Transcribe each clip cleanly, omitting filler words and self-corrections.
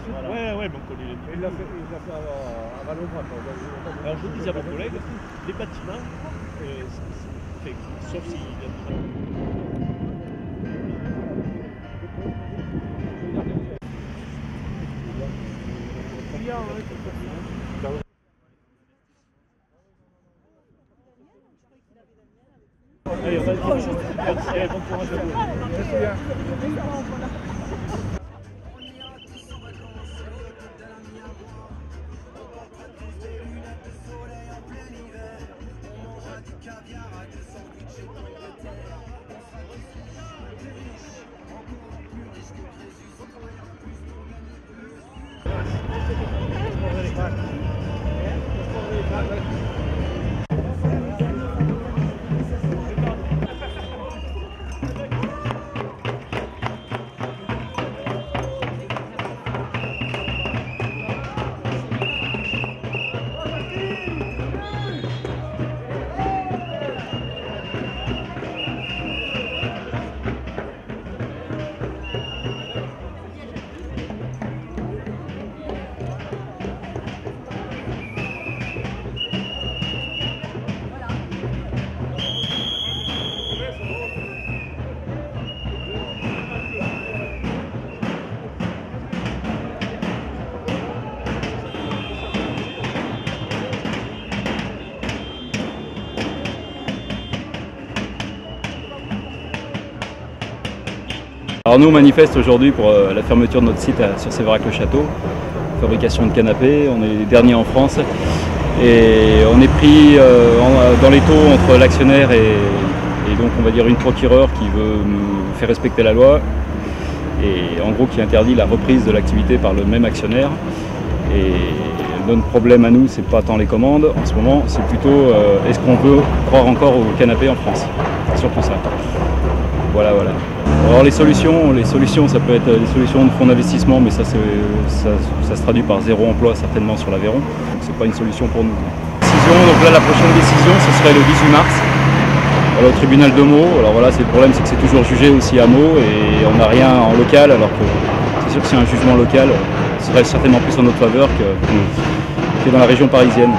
Voilà. Ouais, mais on connaît les. Il l'a fait à Valobra. Alors je disais à mon collègue, les bâtiments, sauf s'il y a Allez, on va dire. Merci, bon courage à vous. Alors nous on manifeste aujourd'hui pour la fermeture de notre site sur Sévérac-le-Château, fabrication de canapés, on est les derniers en France et on est pris dans l'étau entre l'actionnaire et donc on va dire une procureure qui veut nous faire respecter la loi et en gros qui interdit la reprise de l'activité par le même actionnaire. Et notre problème à nous, c'est pas tant les commandes en ce moment, c'est plutôt est-ce qu'on peut croire encore au canapé en France, c'est surtout ça. Voilà. Alors les solutions, ça peut être des solutions de fonds d'investissement, mais ça se traduit par zéro emploi certainement sur l'Aveyron, donc c'est pas une solution pour nous. Donc là la prochaine décision ce serait le 18 mars au tribunal de Meaux. Alors voilà, le problème c'est que c'est toujours jugé aussi à Meaux et on n'a rien en local, alors que c'est sûr que c'est un jugement local, ce serait certainement plus en notre faveur que dans la région parisienne.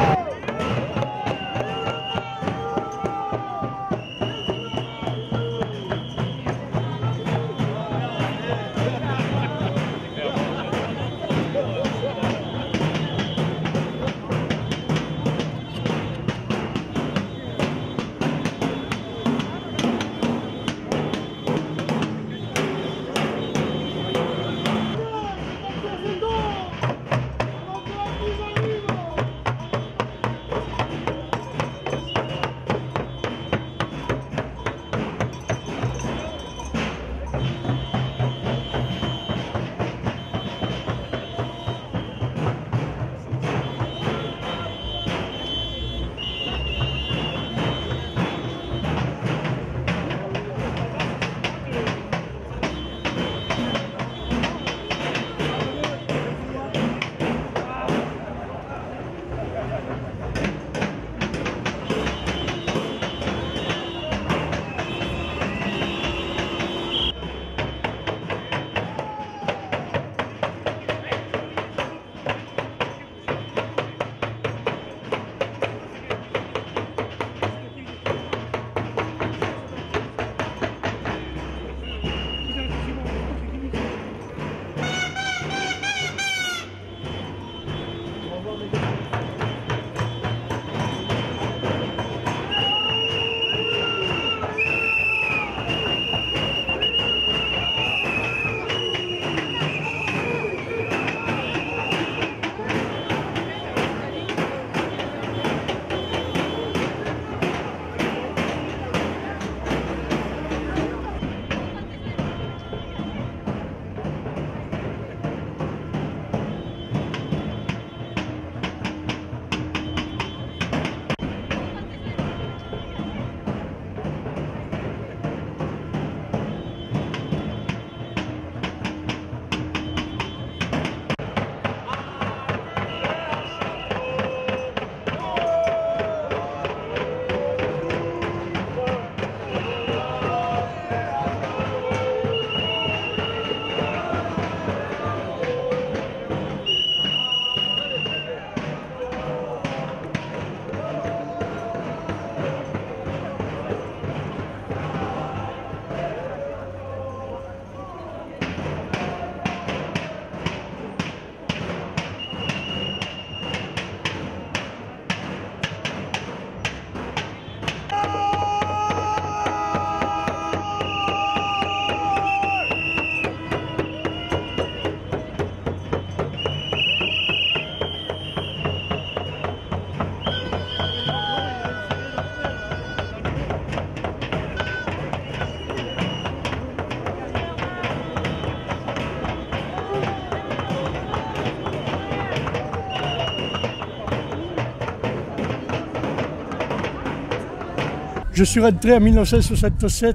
Je suis rentré en 1967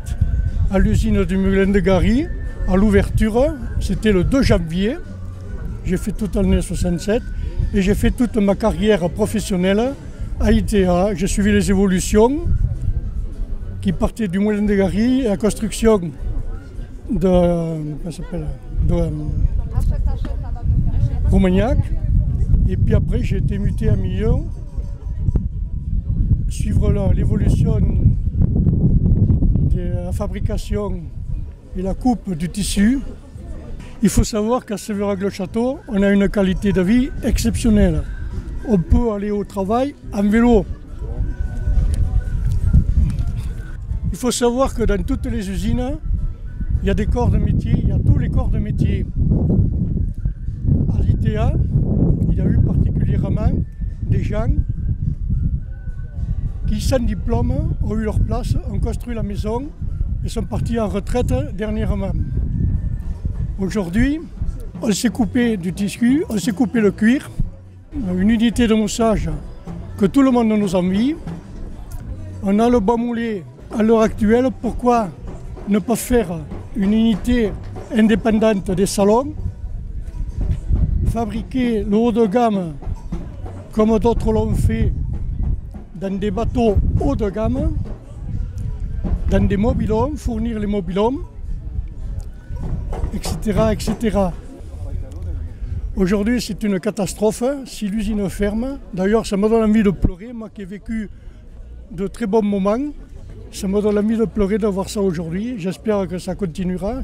à l'usine du Moulin de Gary, à l'ouverture. C'était le 2 janvier. J'ai fait toute l'année 67 et j'ai fait toute ma carrière professionnelle à ITA. J'ai suivi les évolutions qui partaient du Moulin de Gary, la construction de Roumagnac. Et puis après, j'ai été muté à Millau, suivre l'évolution de la fabrication et la coupe du tissu. Il faut savoir qu'à Sévérac-le-Château, on a une qualité de vie exceptionnelle. On peut aller au travail en vélo. Il faut savoir que dans toutes les usines, il y a des corps de métier, il y a tous les corps de métier. À l'ITA, il y a eu particulièrement des gens qui, sans diplôme, ont eu leur place, ont construit la maison et sont partis en retraite dernièrement. Aujourd'hui, on s'est coupé du tissu, on s'est coupé le cuir, une unité de moussage que tout le monde nous envie. On a le bois moulé à l'heure actuelle. Pourquoi ne pas faire une unité indépendante des salons, fabriquer le haut de gamme comme d'autres l'ont fait dans des bateaux haut de gamme, dans des mobil-homes, fournir les mobil-homes, etc., etc. Aujourd'hui, c'est une catastrophe si l'usine ferme. D'ailleurs, ça me donne envie de pleurer, moi qui ai vécu de très bons moments. Ça me donne envie de pleurer de voir ça aujourd'hui. J'espère que ça continuera.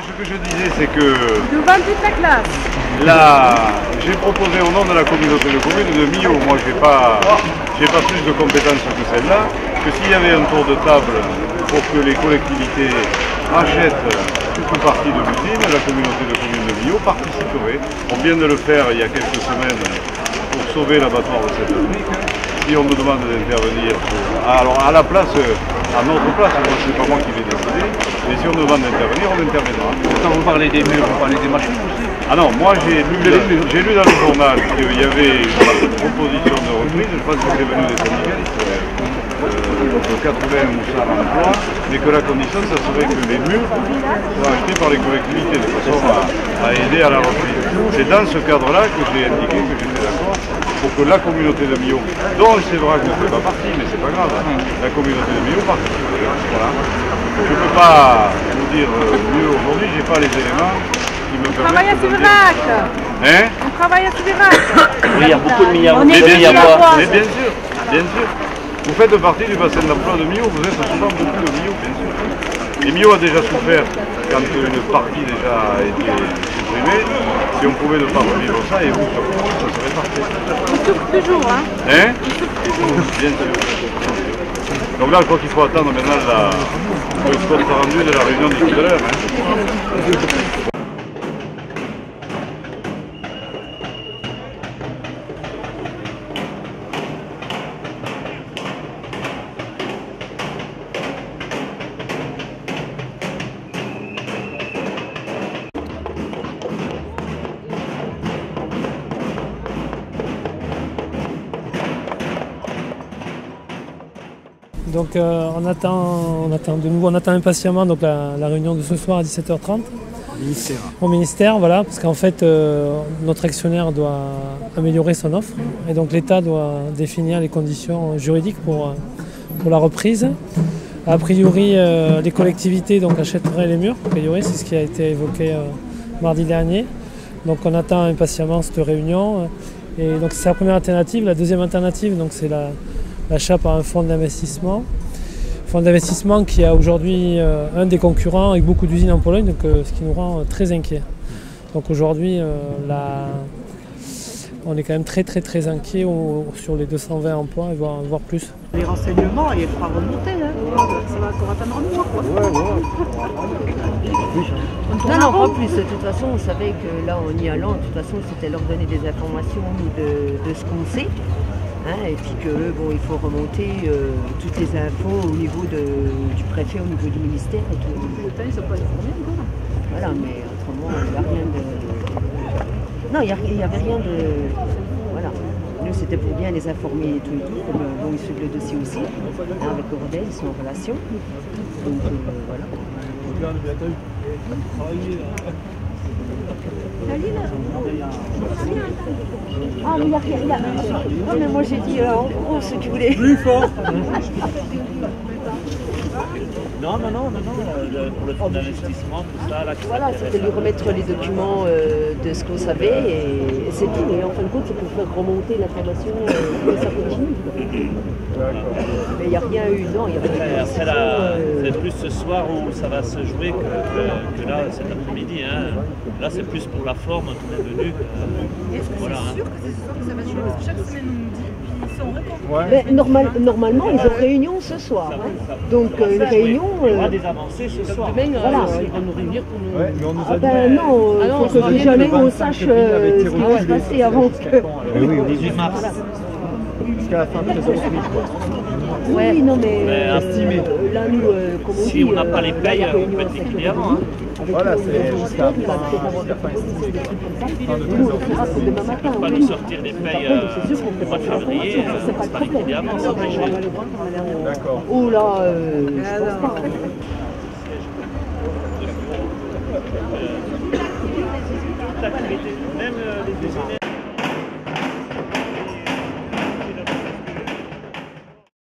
Ce que je disais, c'est que devant toute la classe. là, j'ai proposé au nom de la communauté de communes de Millau. Moi, j'ai pas plus de compétences que celle-là, que s'il y avait un tour de table pour que les collectivités achètent une partie de l'usine, la communauté de communes de Millau participerait. On vient de le faire il y a quelques semaines pour sauver l'abattoir de cette fabrique. Si on me demande d'intervenir, alors à la place, à notre place, c'est pas moi qui vais décider, mais si on me demande d'intervenir, on interviendra. Quand vous parlez des murs, vous parlez des machines aussi? Ah non, moi j'ai lu dans le journal qu'il y avait une proposition de reprise, je pense que c'est venu des syndicalistes, de 80 ou 100 emplois, mais que la condition, ça serait que les murs soient achetés par les collectivités, de façon à aider à la reprise. C'est dans ce cadre-là que j'ai indiqué que j'étais d'accord pour que la communauté de Millau, dont c'est vrai que je ne fais pas partie, mais c'est pas grave, la communauté de Millau participe. Voilà. Je ne peux pas vous dire mieux aujourd'hui, j'ai pas les éléments qui me permettent. On travaille à Sévérac. Hein? On travaille à Sévérac. Oui, il y a beaucoup de milliards. Mais bien sûr, bien sûr. Vous faites partie du bassin d'emploi de Millau, vous êtes souvent beaucoup de Millau, bien sûr. Et Millau a déjà souffert quand une partie déjà a été exprimé. Si on pouvait ne pas revivre ça, et vous, ça serait parfait. On souffre toujours, hein. Hein? Bien sûr. Donc là, je crois qu'il faut attendre maintenant le compte rendu de la réunion de tout à l'heure. Hein. Donc on attend impatiemment donc, la réunion de ce soir à 17h30 au ministère, voilà, parce qu'en fait notre actionnaire doit améliorer son offre et donc l'État doit définir les conditions juridiques pour la reprise. A priori les collectivités donc, achèteraient les murs, a priori c'est ce qui a été évoqué mardi dernier. Donc on attend impatiemment cette réunion et donc c'est la première alternative. La deuxième alternative donc, c'est l'achat par un fonds d'investissement qui a aujourd'hui un des concurrents avec beaucoup d'usines en Pologne, donc, ce qui nous rend très inquiets. Donc aujourd'hui, on est quand même très inquiets sur les 220 emplois, et voire plus. Les renseignements, il fera remonter, hein. Ça va encore attendre un mois, quoi. Non, pas plus. De toute façon, on savait que là, en y allant, de toute façon, c'était leur donner des informations de ce qu'on sait. Hein, et puis que bon, il faut remonter toutes les infos au niveau du préfet, au niveau du ministère et tout. Ils ne sont pas informés encore. Voilà, mais autrement, il n'y a rien de... Non, il n'y avait rien de... Voilà. Nous, c'était pour bien les informer et tout, comme bon, ils suivent le dossier aussi. Hein, avec Eurodel, ils sont en relation. Donc, voilà. Ah, mais il y a... Non, mais moi j'ai dit en gros ce qu'ils voulaient. Plus fort. Non, pour le fonds d'investissement, tout ça. Là, voilà, c'était lui remettre les documents de ce qu'on savait et c'est tout. Et en fin de compte, c'est pour faire remonter l'information que ça continue. Mais il n'y a rien eu, non, il y a c'est plus ce soir où ça va se jouer que là, cet après-midi. Hein. Là, c'est plus pour la forme, on est venu. Est-ce que voilà, c'est sûr que c'est ce soir que ça va se jouer? Parce que chaque semaine, on nous dit, puis si on répond. Ouais. Mais normalement, ils ont réunion ce soir. Hein. Donc, une réunion. Il y aura des avancées ce soir. Demain, voilà, ils vont nous réunir pour nous. Ouais, mais on nous a dit. Non, il faut que jamais on sache ce qui va se passer avant que. Oui, au 18 mars. Jusqu'à la fin de trésorerie, quoi. Oui, non, mais estimé. Là, nous, comme on dit, si on n'a pas les payes, on peut être liquidé avant. Hein. Voilà, c'est jusqu'à la fin estimée. Nous, on fera que demain matin. On va nous sortir des payes au mois de février, on sera liquidé avant, c'est obligé. D'accord. Oh là, je pense pas. Même les usines